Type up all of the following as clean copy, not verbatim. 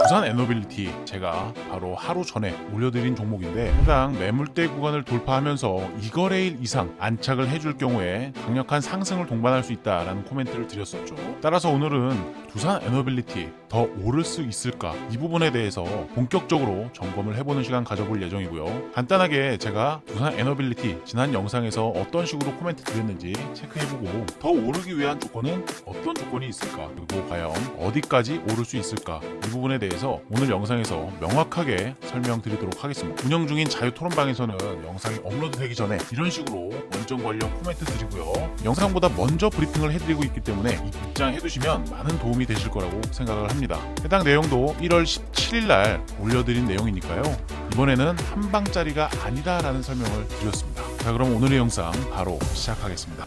두산 에너빌리티 제가 바로 하루 전에 올려드린 종목인데 해당 매물대 구간을 돌파하면서 2거래일 이상 안착을 해줄 경우에 강력한 상승을 동반할 수 있다라는 코멘트를 드렸었죠. 따라서 오늘은 두산 에너빌리티 더 오를 수 있을까 이 부분에 대해서 본격적으로 점검을 해보는 시간 가져볼 예정이고요. 간단하게 제가 두산 에너빌리티 지난 영상에서 어떤 식으로 코멘트 드렸는지 체크해보고 더 오르기 위한 조건은 어떤 조건이 있을까, 그리고 과연 어디까지 오를 수 있을까, 이 부분에 대해서 오늘 영상에서 명확하게 설명드리도록 하겠습니다. 운영 중인 자유 토론방에서는 영상이 업로드 되기 전에 이런 식으로 원점 관련 코멘트 드리고요. 영상보다 먼저 브리핑을 해드리고 있기 때문에 입장해두시면 많은 도움이 되실 거라고 생각을 합니다. 해당 내용도 1월 17일 날 올려드린 내용이니까요. 이번에는 한 방짜리가 아니다라는 설명을 드렸습니다. 자, 그럼 오늘의 영상 바로 시작하겠습니다.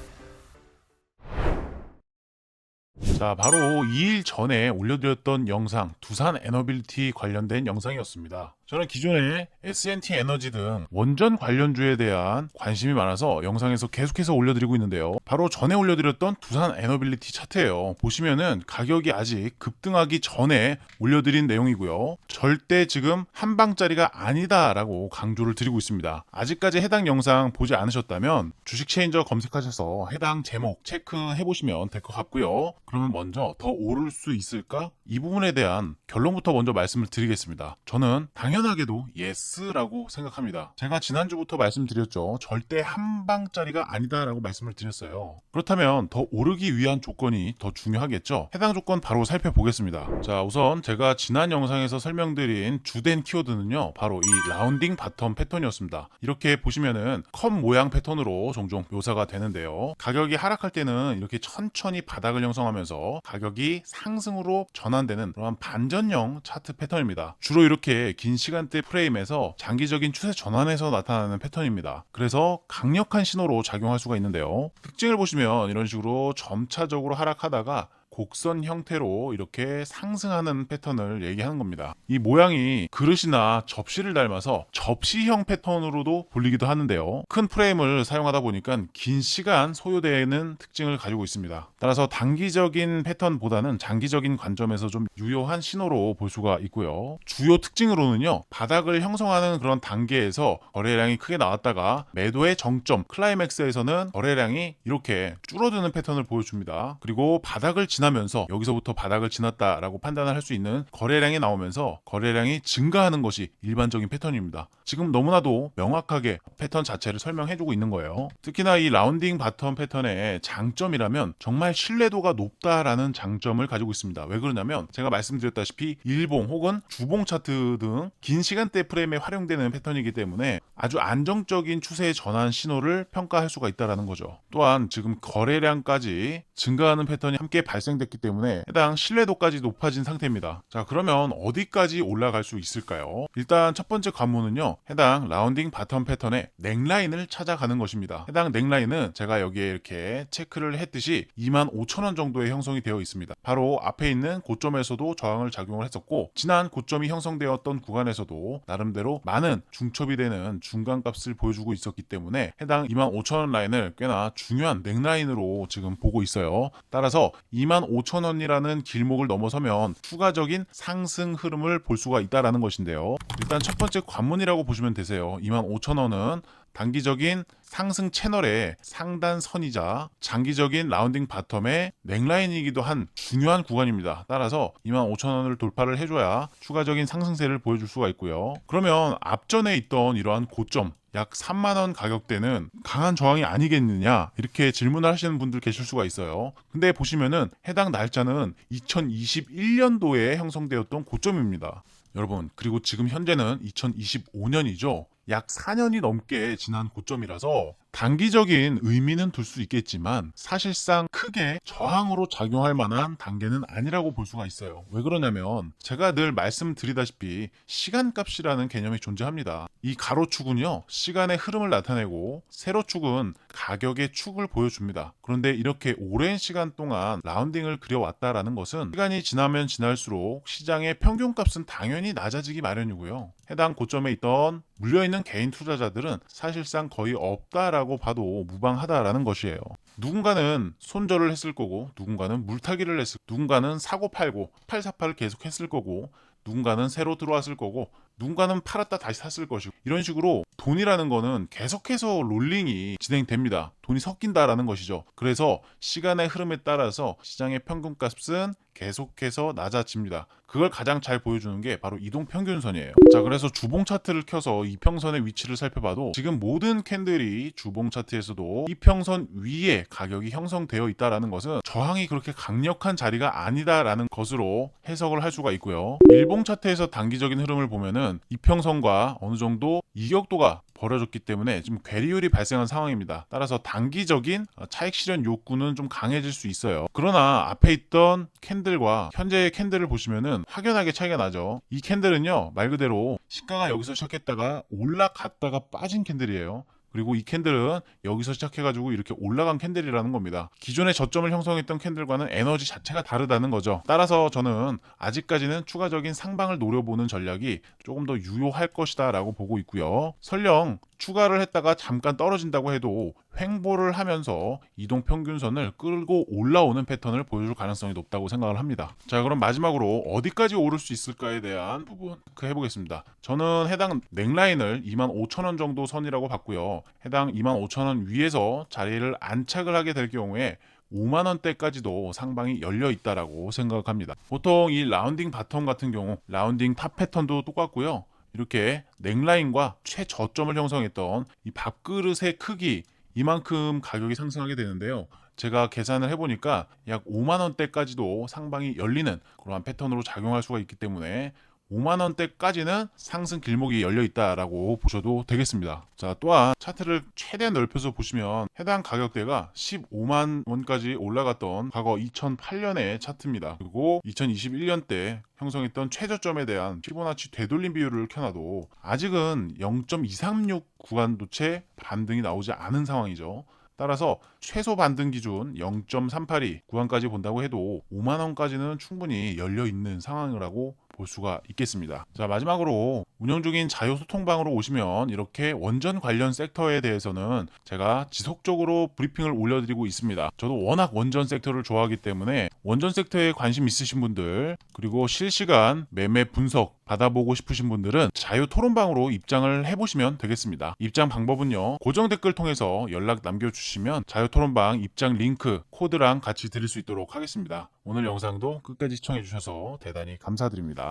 자, 바로 2일 전에 올려드렸던 영상 두산 에너빌리티 관련된 영상이었습니다. 저는 기존에 S&T 에너지 등 원전 관련주에 대한 관심이 많아서 영상에서 계속해서 올려드리고 있는데요. 바로 전에 올려드렸던 두산 에너빌리티 차트예요. 보시면은 가격이 아직 급등하기 전에 올려드린 내용이고요. 절대 지금 한 방짜리가 아니다라고 강조를 드리고 있습니다. 아직까지 해당 영상 보지 않으셨다면 주식 체인저 검색하셔서 해당 제목 체크해보시면 될 것 같고요. 그러면 먼저 더 오를 수 있을까? 이 부분에 대한 결론부터 먼저 말씀을 드리겠습니다. 저는 당연하게도 예스라고 생각합니다. 제가 지난주부터 말씀드렸죠. 절대 한 방짜리가 아니다라고 말씀을 드렸어요. 그렇다면 더 오르기 위한 조건이 더 중요하겠죠. 해당 조건 바로 살펴보겠습니다. 자, 우선 제가 지난 영상에서 설명드린 주된 키워드는요, 바로 이 라운딩 바텀 패턴이었습니다. 이렇게 보시면은 컵 모양 패턴으로 종종 묘사가 되는데요. 가격이 하락할 때는 이렇게 천천히 바닥을 형성하면서 가격이 상승으로 전환되는 그런 반전형 차트 패턴입니다. 주로 이렇게 긴 시간대 프레임에서 장기적인 추세 전환에서 나타나는 패턴입니다. 그래서 강력한 신호로 작용할 수가 있는데요. 특징을 보시면 이런 식으로 점차적으로 하락하다가 곡선 형태로 이렇게 상승하는 패턴을 얘기하는 겁니다. 이 모양이 그릇이나 접시를 닮아서 접시형 패턴으로도 불리기도 하는데요. 큰 프레임을 사용하다 보니까 긴 시간 소요되는 특징을 가지고 있습니다. 따라서 단기적인 패턴보다는 장기적인 관점에서 좀 유효한 신호로 볼 수가 있고요. 주요 특징으로는요, 바닥을 형성하는 그런 단계에서 거래량이 크게 나왔다가 매도의 정점 클라이맥스에서는 거래량이 이렇게 줄어드는 패턴을 보여줍니다. 그리고 바닥을 지나면서 여기서부터 바닥을 지났다라고 판단을 할 수 있는 거래량이 나오면서 거래량이 증가하는 것이 일반적인 패턴입니다. 지금 너무나도 명확하게 패턴 자체를 설명해주고 있는 거예요. 특히나 이 라운딩 바텀 패턴의 장점이라면 정말 신뢰도가 높다라는 장점을 가지고 있습니다. 왜 그러냐면 제가 말씀드렸다시피 일봉 혹은 주봉 차트 등 긴 시간대 프레임에 활용되는 패턴이기 때문에 아주 안정적인 추세의 전환 신호를 평가할 수가 있다는 거죠. 또한 지금 거래량까지 증가하는 패턴이 함께 발생됐기 때문에 해당 신뢰도까지 높아진 상태입니다. 자, 그러면 어디까지 올라갈 수 있을까요? 일단 첫 번째 관문은요, 해당 라운딩 바텀 패턴의 넥라인을 찾아가는 것입니다. 해당 넥라인은 제가 여기에 이렇게 체크를 했듯이 25,000원 정도의 형성이 되어 있습니다. 바로 앞에 있는 고점에서도 저항을 작용을 했었고, 지난 고점이 형성되었던 구간에서도 나름대로 많은 중첩이 되는 중간값을 보여주고 있었기 때문에 해당 25,000원 라인을 꽤나 중요한 넥라인으로 지금 보고 있어요. 따라서 25,000원이라는 길목을 넘어서면 추가적인 상승 흐름을 볼 수가 있다는 것인데요. 일단 첫 번째 관문이라고 보시면 되세요. 25,000원은 단기적인 상승 채널의 상단선이자 장기적인 라운딩 바텀의 넥라인이기도 한 중요한 구간입니다. 따라서 25,000원을 돌파를 해줘야 추가적인 상승세를 보여줄 수가 있고요. 그러면 앞전에 있던 이러한 고점 약 3만원 가격대는 강한 저항이 아니겠느냐, 이렇게 질문을 하시는 분들 계실 수가 있어요. 근데 보시면은 해당 날짜는 2021년도에 형성되었던 고점입니다. 여러분, 그리고 지금 현재는 2025년이죠. 약 4년이 넘게 지난 고점이라서 단기적인 의미는 둘 수 있겠지만 사실상 크게 저항으로 작용할 만한 단계는 아니라고 볼 수가 있어요. 왜 그러냐면 제가 늘 말씀드리다시피 시간값이라는 개념이 존재합니다. 이 가로축은요, 시간의 흐름을 나타내고 세로축은 가격의 축을 보여줍니다. 그런데 이렇게 오랜 시간 동안 라운딩을 그려왔다라는 것은 시간이 지나면 지날수록 시장의 평균값은 당연히 낮아지기 마련이고요. 해당 고점에 있던 물려있는 개인 투자자들은 사실상 거의 없다라고 봐도 무방하다라는 것이에요. 누군가는 손절을 했을 거고, 누군가는 물타기를 했을, 누군가는 사고 팔고 848을 계속 했을 거고, 누군가는 새로 들어왔을 거고 누군가는 팔았다 다시 샀을 것이고, 이런 식으로 돈이라는 거는 계속해서 롤링이 진행됩니다. 돈이 섞인다라는 것이죠. 그래서 시간의 흐름에 따라서 시장의 평균값은 계속해서 낮아집니다. 그걸 가장 잘 보여주는 게 바로 이동평균선이에요. 자, 그래서 주봉 차트를 켜서 이평선의 위치를 살펴봐도 지금 모든 캔들이 주봉 차트에서도 이평선 위에 가격이 형성되어 있다는 것은 저항이 그렇게 강력한 자리가 아니다라는 것으로 해석을 할 수가 있고요. 일봉 차트에서 단기적인 흐름을 보면은 이평선과 어느 정도 이격도가 벌어졌기 때문에 지금 괴리율이 발생한 상황입니다. 따라서 단기적인 차익 실현 욕구는 좀 강해질 수 있어요. 그러나 앞에 있던 캔들과 현재의 캔들을 보시면은 확연하게 차이가 나죠. 이 캔들은요, 말 그대로 시가가 여기서 시작했다가 올라갔다가 빠진 캔들이에요. 그리고 이 캔들은 여기서 시작해가지고 이렇게 올라간 캔들이라는 겁니다. 기존의 저점을 형성했던 캔들과는 에너지 자체가 다르다는 거죠. 따라서 저는 아직까지는 추가적인 상방을 노려보는 전략이 조금 더 유효할 것이다 라고 보고 있고요. 설령 추가를 했다가 잠깐 떨어진다고 해도 횡보를 하면서 이동평균선을 끌고 올라오는 패턴을 보여줄 가능성이 높다고 생각을 합니다. 자, 그럼 마지막으로 어디까지 오를 수 있을까에 대한 부분 해보겠습니다. 저는 해당 넥라인을 25,000원 정도 선이라고 봤고요. 해당 25,000원 위에서 자리를 안착을 하게 될 경우에 5만원대까지도 상방이 열려 있다라고 생각합니다. 보통 이 라운딩 바텀 같은 경우 라운딩 탑 패턴도 똑같고요. 이렇게 넥라인과 최저점을 형성했던 이 밥그릇의 크기, 이만큼 가격이 상승하게 되는데요. 제가 계산을 해보니까 약 5만원대까지도 상방이 열리는 그러한 패턴으로 작용할 수가 있기 때문에 5만원대까지는 상승 길목이 열려 있다라고 보셔도 되겠습니다. 자, 또한 차트를 최대한 넓혀서 보시면 해당 가격대가 15만원까지 올라갔던 과거 2008년의 차트입니다. 그리고 2021년 때 형성했던 최저점에 대한 피보나치 되돌림 비율을 켜놔도 아직은 0.236 구간도 채 반등이 나오지 않은 상황이죠. 따라서 최소 반등 기준 0.382 구간까지 본다고 해도 5만원까지는 충분히 열려 있는 상황이라고 볼 수가 있겠습니다. 자, 마지막으로 운영 중인 자유소통방으로 오시면 이렇게 원전 관련 섹터에 대해서는 제가 지속적으로 브리핑을 올려드리고 있습니다. 저도 워낙 원전 섹터를 좋아하기 때문에 원전 섹터에 관심 있으신 분들, 그리고 실시간 매매 분석 받아보고 싶으신 분들은 자유토론방으로 입장을 해보시면 되겠습니다. 입장 방법은요, 고정 댓글 통해서 연락 남겨주시면 자유토론방 입장 링크, 코드랑 같이 드릴 수 있도록 하겠습니다. 오늘 영상도 끝까지 시청해주셔서 대단히 감사드립니다.